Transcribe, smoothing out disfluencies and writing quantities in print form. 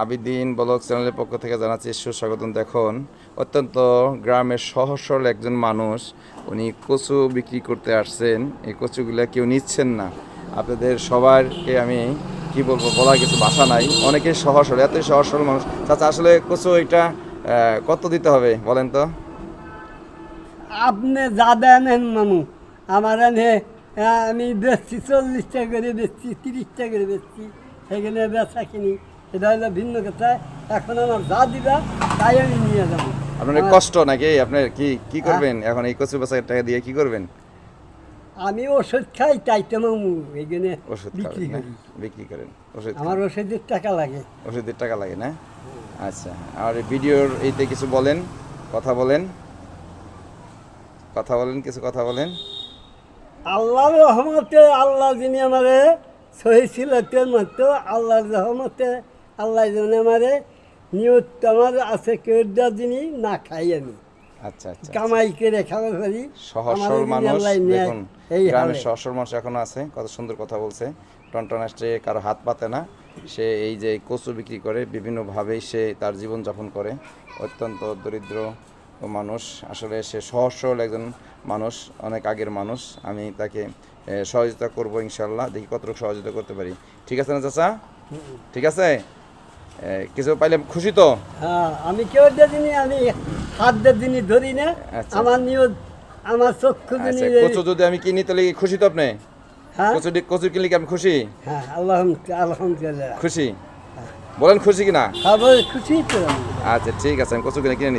Abidin blog চ্যানেলের পক্ষ থেকে জানাচ্ছি সুস্বাগতম। দেখুন, অত্যন্ত গ্রামের সহজ সরল একজন মানুষ, উনি কচু বিক্রি করতে আসছেন। এই কচুগুলো কেউ নিচ্ছেন না। আপনাদের সবারকে আমি কি বলবো, বলার কিছু ভাষা নাই। অনেকে সহজ সরল, এতই সহজ সরল মানুষ। চাচা, আসলে কচু এটা কত দিতে হবে বলেন তো? আপনি যা দেন মানুষ আমার এনে আমি বেচছি 40 টাকা করে বেচছি, 30 টাকা করে বেচছি, সেখানে বেচা কিনি, এটা হলো ভিন্ন কথা। এখন আমার যা দিবা তাই আমি নিয়ে যাবো। আপনার কষ্ট নাকি? আপনার কি করবেন এখন এই কচু বেচার টাকা দিয়ে? কি করবেন? আমি ওষুধ খাই, তাই তো এখানে ওষুধ বিক্রি খাবেন না? করি। বিক্রি করেন ওষুধ? আমার ওষুধের টাকা লাগে। ওষুধের টাকা লাগে না? আচ্ছা, আর ভিডিওর এইতে কিছু বলেন, কথা বলেন, কিছু কথা বলেন। আল্লাহর রহমতে, আল্লাহ যিনি আমারে সহি সিলাতের মতো, আল্লাহর রহমতে আল্লাহ যিনি আমারে নিয়ত আমার আছে কেউটা যিনি না খাই আমি আচ্ছা আচ্ছা, কামাই করে খাবার পারি। সহজ আমাদের সরল যিনি মানুষ। আল্লাহ নেয়, দেখুন, এই গ্রামের হালে। সহজ সরল মানুষ এখনো আছে, কত সুন্দর কথা বলছে। টনটন আসছে, কারো হাত পাতে না। সে এই যে কচু বিক্রি করে, বিভিন্নভাবেই সে তার জীবনযাপন করে। অত্যন্ত দরিদ্র মানুষ, আসলে সে সহজ সরল একজন মানুষ, অনেক আগের মানুষ। আমি তাকে সহযোগিতা করবো ইনশাল্লাহ, দেখি কতটুকু সহযোগিতা করতে পারি। ঠিক আছে না চাচা? ঠিক আছে, কিছু পাইলে খুশি তো? হ্যাঁ, আমি কেউটা যিনি আমি হাত দিয়ে যিনি ধরি না। আচ্ছা। আমার নিয়ত, আমার চক্ষু যিনি। আচ্ছা, কচু যদি আমি কিনি তাহলে কি খুশি তো আপনি? হ্যাঁ কচু কিনলে কি আপনি খুশি? হ্যাঁ, আলহামদুলিল্লাহ। খুশি? বলেন খুশি কিনা? খাবো, খুশি তো আমি। আচ্ছা ঠিক আছে, আমি কচু কিনে কিনে নিচ্ছি।